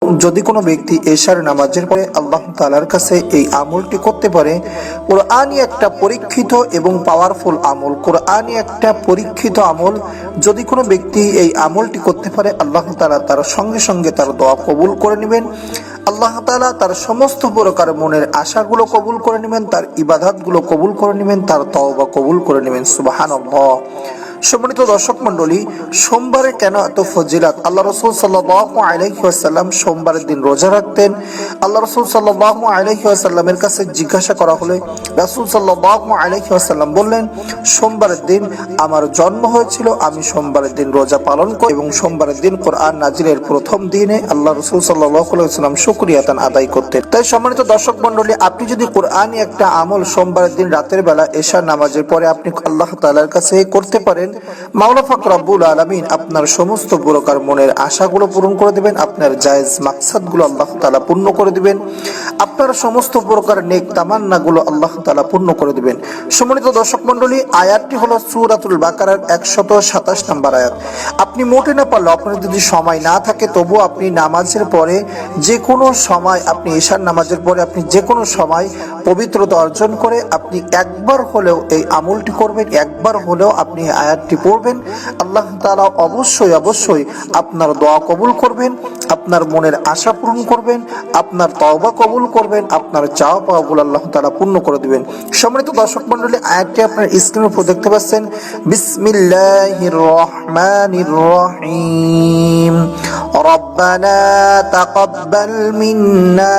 যদি কোনো ব্যক্তি এশার নামাজের পরে আল্লাহ তাআলার কাছে এই আমলটি করতে পারে, কোরআনই একটা পরীক্ষিত এবং পাওয়ারফুল আমল, কোরআনই একটা পরীক্ষিত আমল। যদি কোনো ব্যক্তি এই আমলটি করতে পারে, আল্লাহ তাআলা তার সঙ্গে সঙ্গে তার দোয়া কবুল করে নেবেন। আল্লাহ তাআলা তার সমস্ত প্রকার মনের আশাগুলো কবুল করে নেবেন, তার ইবাদতগুলো কবুল করে নেবেন, তার তওবা কবুল করে নেবেন। সুবহানাল্লাহ। সম্মানিত দর্শক মণ্ডলী, সোমবারে কেন এত ফজিলাত? আল্লাহ রাসূল সাল্লাল্লাহু আলাইহি ওয়াসাল্লাম সোমবারের দিন রোজা রাখতেন। আল্লাহ রাসূল সাল্লাল্লাহু আলাইহি ওয়াসাল্লামের কাছে জিজ্ঞাসা করা হলে রাসূল সাল্লাল্লাহু আলাইহি ওয়াসাল্লাম বললেন, সোমবারের দিন আমার জন্ম হয়েছিল, আমি সোমবারের দিন রোজা পালন করি এবং সোমবারের দিন কোরআন নাজিলের প্রথম দিনে আল্লাহ রাসূল সাল্লাল্লাহু আলাইহি ওয়াসাল্লাম শুকরিয়াতান আদায় করতেন। তাই সম্মানিত দর্শক মণ্ডলী, আপনি যদি কোরআনই একটা আমল সোমবারের দিন রাতের বেলা এশার নামাজের পরে আপনি আল্লাহ তাআলার কাছে করতে পারেন, মাওলা পাক রব্বুল আলামিন আপনার সমস্ত প্রকার মনের আশাগুলো পূরণ করে দিবেন, আপনার জায়েজ মাকসাদগুলো আল্লাহ তাআলা পূর্ণ করে দিবেন, আপনার সমস্ত প্রকার নেক তামান্নাগুলো আল্লাহ তাআলা পূর্ণ করে দিবেন। সম্মানিত দর্শক মণ্ডলী, আয়াতটি হলো সূরাতুল বাকারার 127 নম্বর আয়াত। আপনি মোটে না পারলে, আপনার যদি সময় না থাকে, তবু আপনি নামাজের পরে যে কোনো সময়, আপনি ঈশার নামাজের পরে আপনি যে কোনো সময় পবিত্রতা অর্জন করে আপনি একবার হলেও এই আমলটি করবেন, একবার হলেও আপনি আয়াতটি পড়বেন। আল্লাহ তাআলা অবশ্যই অবশ্যই আপনার দোয়া কবুল করবেন, আপনার মনের আশা পূরণ করবেন, আপনার তওবা কবুল করবেন, আপনার চাওয়া পাওয়াগুলো আল্লাহ তাআলা পূর্ণ করে দিবেন। সম্মানিত দর্শক মণ্ডলী, আয়াতটি আপনার স্ক্রিনের উপর দেখতে পাচ্ছেন। বিসমিল্লাহির রহমানির রহিম। রব্বানা তাকাব্বাল মিন্না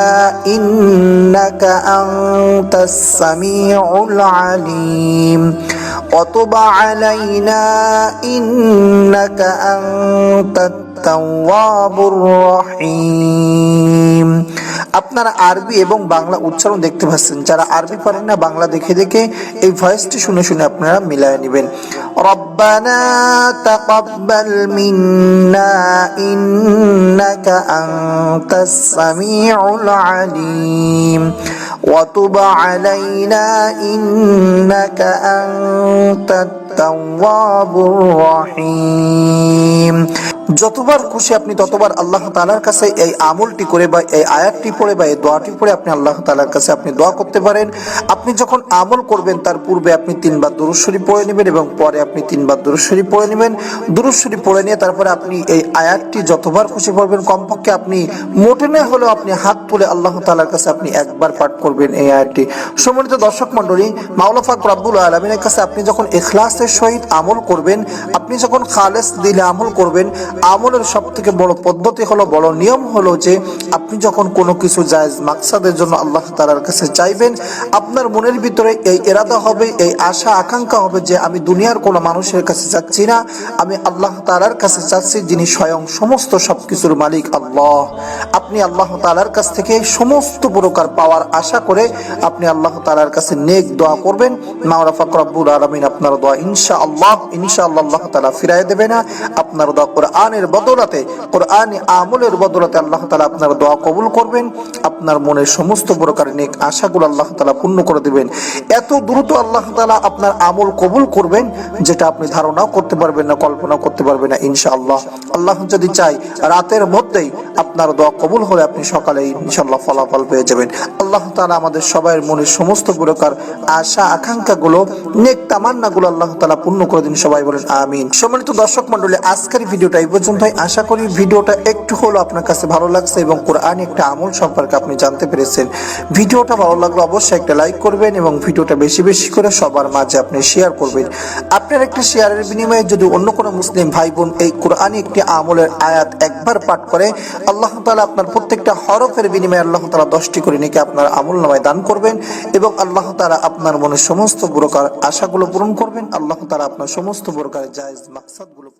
ইন্নাকা আনতাস সামিউল আলিম ওয়া তুব আলাইনা ইন্নাকা আনতাত তাওয়াবুর রহিম। আপনারা আরবি এবং বাংলা উচ্চারণ দেখতে পাচ্ছেন। যারা আরবি পারেন না, বাংলা দেখে দেখে এই ভয়েসটি শুনে শুনে আপনারা মিলায় নেবেন। রব্বানা তাকাব্বাল মিন্না ইন্নাকা আনতাস সামিউল আলিম ওয়া তুব আলাইনা ইন্নাকা আনতাত তাওয়াবুর রহিম। যতবার খুশি আপনি ততবার আল্লাহ তাআলার কাছে এই আমলটি করে বা এই আয়াতটি পড়ে বা এই দোয়াটি পড়ে আপনি আল্লাহ তাআলার কাছে আপনি দোয়া করতে পারেন। আপনি যখন আমল করবেন তার পূর্বে আপনি 3 বার দুরূদ শরীফ পড়ে নেবেন এবং পরে আপনি 3 বার দুরূদ শরীফ পড়ে নেবেন। দুরূদ শরীফ পড়ে নিয়ে তারপরে আপনি এই আয়াতটি যতবার খুশি পড়বেন, কমপক্ষে আপনি মোটে না হলেও আপনি হাত তুলে আল্লাহ তাআলার কাছে আপনি একবার পাঠ করবেন এই আয়াতটি। সম্মানিত দর্শক মণ্ডলী, মাওলা পাক রব্বুল আলামিনের কাছে আপনি যখন ইখলাসের সহিত আমল করবেন, আপনি যখন খালেস দিলে আমল করবেন, আমলের সবথেকে বড় পদ্ধতি হলো, বড় নিয়ম হলো যে আপনি যখন কোনো কিছু জায়েজ মাকসাদের জন্য আল্লাহ তাআলার কাছে চাইবেন, আপনার মনের ভিতরে এই ইরাদা হবে, এই আশা আকাঙ্ক্ষা হবে যে আমি দুনিয়ার কোনো মানুষের কাছে চাচ্ছি না, আমি আল্লাহ তাআলার কাছে চাচ্ছি, যিনি স্বয়ং সমস্ত সবকিছুর মালিক আল্লাহ। আপনি আল্লাহ তাআলার কাছ থেকে সমস্ত প্রকার পাওয়ার আশা করে আপনি আল্লাহ তাআলার কাছে নেক দোয়া করবেন। মাওলা পাক রব্বুল আলামিন আপনার দোয়া ইনশাআল্লাহ আল্লাহ তাআলা ফিরায় দেবে না। আপনার দোয়া কোরআনের বদৌলতে, কোরআন আমলের বদৌলতে আল্লাহ তাআলা আপনার দোয়া কবুল করবেন, আপনার মনের সমস্ত প্রকার নেক আশাগুলো আল্লাহ তাআলা পূর্ণ করে দিবেন। এত দ্রুত আল্লাহ তাআলা আপনার আমল কবুল করবেন যেটা আপনি ধারণাও করতে পারবেন না, কল্পনাও করতে পারবেন না ইনশাআল্লাহ। আল্লাহ যদি চাই, রাতের মধ্যেই আপনার দোয়া কবুল হলে আপনি সকালে ইনশাআল্লাহ ফলাফল পেয়ে যাবেন। আল্লাহ তাআলা আমাদের সবার মনের সমস্ত প্রকার আশা আকাঙ্ক্ষাগুলো, নেক তামান্নাগুলো আল্লাহ তাআলা পূর্ণ করে দিন। সবাই বলেন আমিন। সম্মানিত দর্শক মণ্ডলী, আজকের ভিডিওটা এই পর্যন্তই। আশা করি ভিডিওটা একটু হলো আপনার কাছে ভালো লাগছে এবং কোরআন একটা আমল সম্পর্কে আপনি জানতে পেরেছেন। ভিডিওটা ভালো লাগলে অবশ্যই একটা লাইক করবেন এবং ভিডিওটা বেশি বেশি করে সবার মাঝে আপনি শেয়ার করবেন। আপনার একটা শেয়ারের বিনিময়ে যদি অন্য কোনো মুসলিম ভাই বোন এই কোরআন একটি আমলের আয়াত একবার পাঠ করে, আল্লাহ তাআলা আপনার প্রত্যেকটা হরফের বিনিময়ে আল্লাহ তাআলা 10টি করে নেকি আপনার আমলনামায় দান করবেন এবং আল্লাহ তাআলা আপনার মনের সমস্ত প্রকার আশাগুলো পূরণ করবেন। আল্লাহ তাআলা আপনার সমস্ত প্রকার জায়েজ মাকসাদগুলো